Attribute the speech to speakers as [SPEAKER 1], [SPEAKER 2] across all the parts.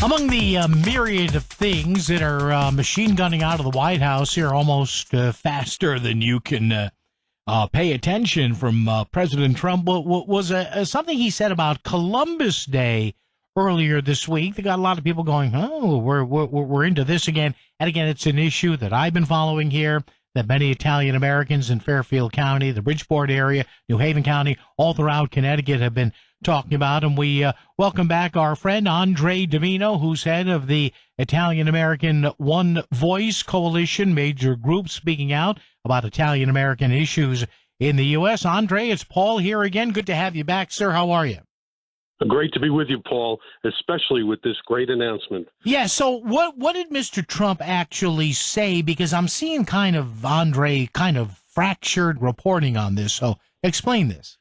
[SPEAKER 1] Among the myriad of things that are machine gunning out of the White House here almost faster than you can pay attention from President Trump was something he said about Columbus Day earlier this week. They got a lot of people going, oh, we're into this again. And again, it's an issue that I've been following here, that many Italian Americans in Fairfield County, the Bridgeport area, New Haven County, all throughout Connecticut have been talking about. And we welcome back our friend Andre DiMino, who's head of the Italian American One Voice Coalition, major group speaking out about Italian American issues in the U.S. Andre, it's Paul here again. Good to have you back, sir. How are you?
[SPEAKER 2] Great to be with you, Paul, especially with this great announcement.
[SPEAKER 1] Yeah, so what did Mr. Trump actually say? Because I'm seeing Andre fractured reporting on this. So explain this.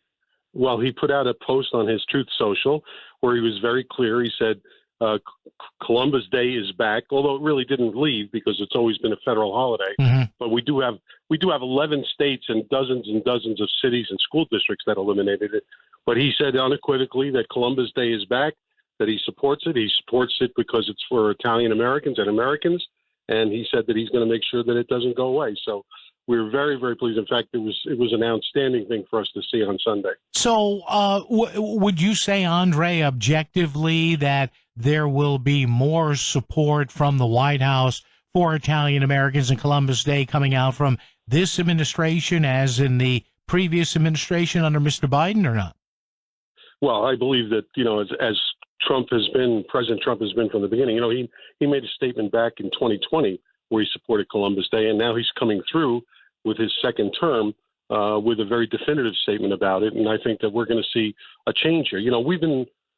[SPEAKER 2] Well, he put out a post on his Truth Social where he was very clear. He said Columbus Day is back, although it really didn't leave because it's always been a federal holiday. Mm-hmm. But we do have 11 states and dozens of cities and school districts that eliminated it. But he said unequivocally that Columbus Day is back, that he supports it. He supports it because it's for Italian Americans and Americans. And he said that he's going to make sure that it doesn't go away. So we're very, very pleased. In fact, it was an outstanding thing for us to see on Sunday.
[SPEAKER 1] So would you say, Andre, objectively, that there will be more support from the White House for Italian Americans and Columbus Day coming out from this administration as in the previous administration under Mr. Biden, or not?
[SPEAKER 2] Well, I believe that, as President Trump has been from the beginning. He made a statement back in 2020 where he supported Columbus Day, and now he's coming through with his second term with a very definitive statement about it. And I think that we're going to see a change here.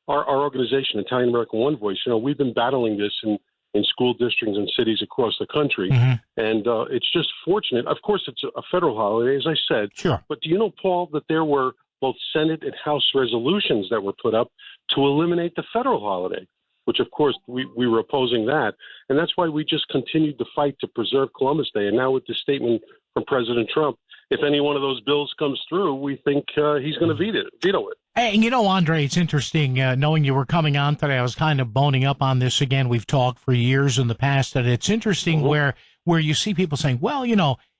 [SPEAKER 2] Our organization, Italian American One Voice, we've been battling this in school districts and cities across the country. Mm-hmm. And it's just fortunate. Of course, it's a federal holiday, as I said.
[SPEAKER 1] Sure.
[SPEAKER 2] But do you know, Paul, that there were both Senate and House resolutions that were put up to eliminate the federal holiday, which, of course, we were opposing that. And that's why we just continued to fight to preserve Columbus Day. And now with the statement from President Trump, if any one of those bills comes through, we think he's going to veto it.
[SPEAKER 1] Hey, Andre, it's interesting knowing you were coming on today. I was kind of boning up on this again. We've talked for years in the past that it's interesting where you see people saying, well,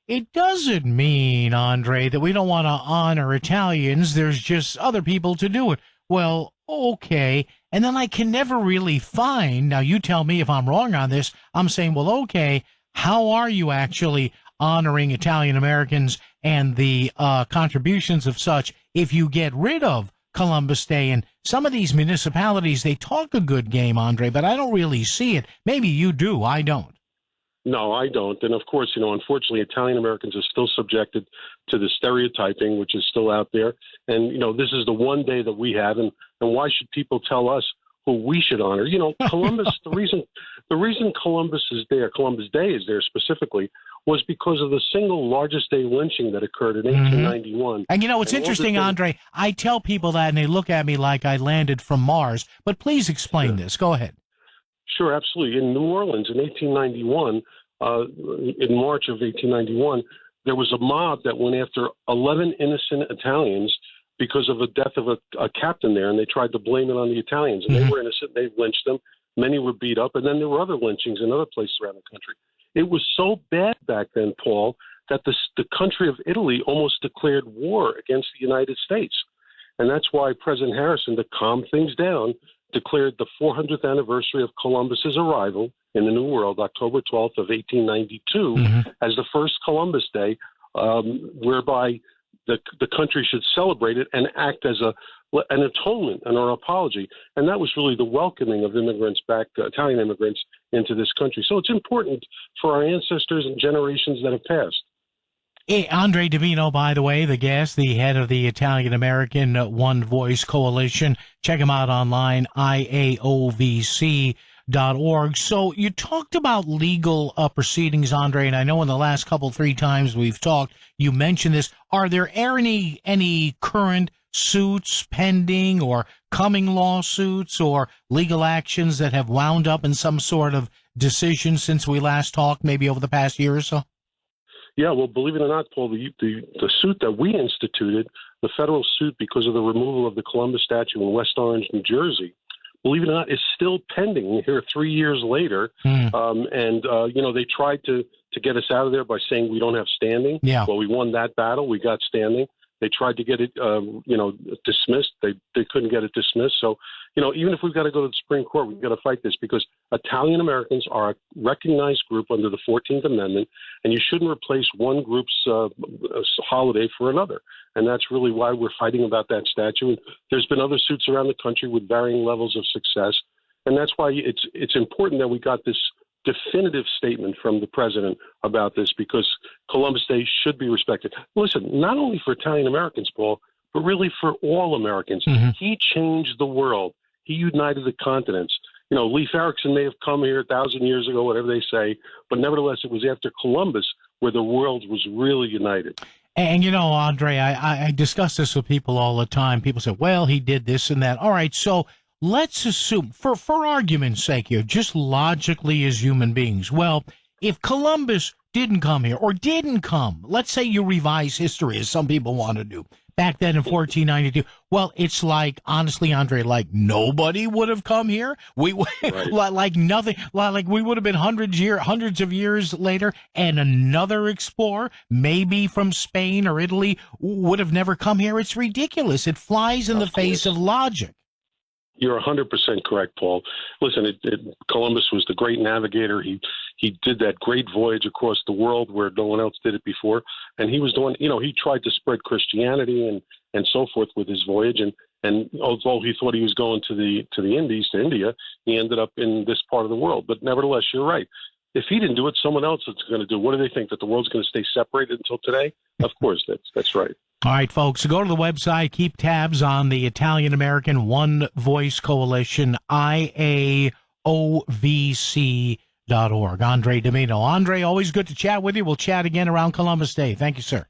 [SPEAKER 1] it doesn't mean, Andre, that we don't want to honor Italians. There's just other people to do it. Well, okay. And then I can never really find, now you tell me if I'm wrong on this, I'm saying, well, okay, how are you actually honoring Italian Americans and the contributions of such if you get rid of Columbus Day? And some of these municipalities, they talk a good game, Andre, but I don't really see it. Maybe you do. I don't.
[SPEAKER 2] No, I don't. And of course, unfortunately, Italian Americans are still subjected to the stereotyping, which is still out there. And, this is the one day that we have. And why should people tell us who we should honor? Columbus, the reason Columbus Day is there specifically, was because of the single largest day lynching that occurred in 1891.
[SPEAKER 1] And it's interesting, Andre, I tell people that and they look at me like I landed from Mars. But please explain this. Go ahead.
[SPEAKER 2] Sure, absolutely. In New Orleans in 1891, in March of 1891, there was a mob that went after 11 innocent Italians because of the death of a captain there, and they tried to blame it on the Italians. And they were innocent. They lynched them. Many were beat up, and then there were other lynchings in other places around the country. It was so bad back then, Paul, that the country of Italy almost declared war against the United States. And that's why President Harrison, to calm things down, declared the 400th anniversary of Columbus's arrival in the New World, October 12th of 1892, as the first Columbus Day, whereby the country should celebrate it and act as an atonement and an apology. And that was really the welcoming of immigrants back, Italian immigrants, into this country. So it's important for our ancestors and generations that have passed.
[SPEAKER 1] Hey, Andre DiMino, by the way, the guest, the head of the Italian American One Voice Coalition. Check him out online, IAOVC.org. So you talked about legal proceedings, Andre, and I know in the last three times we've talked, you mentioned this. Are there any current suits pending or coming lawsuits or legal actions that have wound up in some sort of decision since we last talked, maybe over the past year or so?
[SPEAKER 2] Yeah, well, believe it or not, Paul, the suit that we instituted, the federal suit because of the removal of the Columbus statue in West Orange, New Jersey, believe it or not, is still pending here 3 years later. They tried to get us out of there by saying we don't have standing.
[SPEAKER 1] Yeah.
[SPEAKER 2] Well, we won that battle. We got standing. They tried to get it, dismissed. They couldn't get it dismissed. So, even if we've got to go to the Supreme Court, we've got to fight this because Italian Americans are a recognized group under the 14th Amendment, and you shouldn't replace one group's holiday for another. And that's really why we're fighting about that statute. There's been other suits around the country with varying levels of success, and that's why it's important that we got this definitive statement from the president about this, because Columbus Day should be respected. Listen, not only for Italian Americans, Paul, but really for all Americans.
[SPEAKER 1] Mm-hmm.
[SPEAKER 2] He changed the world. He united the continents. Leif Erikson may have come here 1,000 years ago, whatever they say, but nevertheless, it was after Columbus where the world was really united.
[SPEAKER 1] And, Andre, I discuss this with people all the time. People say, well, he did this and that. All right, so let's assume, for argument's sake here, just logically as human beings, well, if Columbus didn't come here or didn't come, let's say you revise history, as some people want to do, back then in 1492, well, it's like, honestly, Andre, like nobody would have come here.
[SPEAKER 2] Right.
[SPEAKER 1] like nothing, like we would have been hundreds of years later, and another explorer, maybe from Spain or Italy, would have never come here. It's ridiculous. It flies in the face of logic.
[SPEAKER 2] You're 100% correct, Paul. Listen, Columbus was the great navigator. He did that great voyage across the world where no one else did it before. And he was doing, he tried to spread Christianity and so forth with his voyage. And although he thought he was going to the Indies, to India, he ended up in this part of the world. But nevertheless, you're right. If he didn't do it, someone else is going to do it. What do they think, that the world's going to stay separated until today? Of course, that's right.
[SPEAKER 1] All right, folks, go to the website, keep tabs on the Italian American One Voice Coalition, IAOVC.org. Andre DiMino. Andre, always good to chat with you. We'll chat again around Columbus Day. Thank you, sir.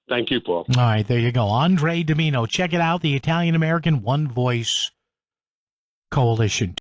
[SPEAKER 2] Thank you, Paul.
[SPEAKER 1] All right, there you go. Andre DiMino. Check it out, the Italian American One Voice Coalition.